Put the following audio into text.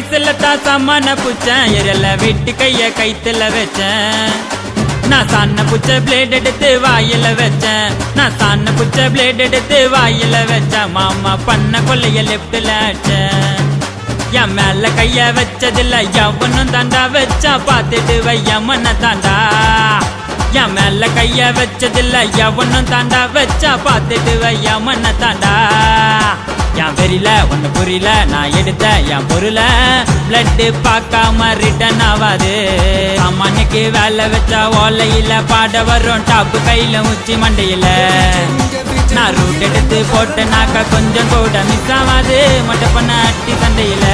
வயசுல தான் சமான புச்சேன் எரல வெட்டி கைய கைத்துல வச்சேன் நான் சாண்ண புச்ச பிளேட் எடுத்து வாயில வச்சேன் நான் சாண்ண புச்ச பிளேட் எடுத்து வாயில வச்சேன் மாமா பண்ண கொள்ளைய லெப்ட்ல அடிச்சேன் என் மேல கைய வச்சதில்ல எவனும் தாண்டா வச்சா பார்த்துட்டு வையம்மன தாண்டா என் மேல கைய வச்சதில்ல எவனும் தாண்டா வச்சா பார்த்துட்டு வையம்மன தாண்டா என் வெறில ஒண்ணு புரியல நான் எடுத்த என் பொருள பிளட் பார்க்காம ரிட்டன் ஆவாது அம்மனுக்கு வேலை வச்சா ஓலையில பாட வரும் டாப்பு கையில உச்சி மண்டையில நான் ரூட் எடுத்து போட்டேனாக்கா கொஞ்சம் கூட மிஸ் ஆகாது மொட்டை பண்ண அட்டி சண்டையில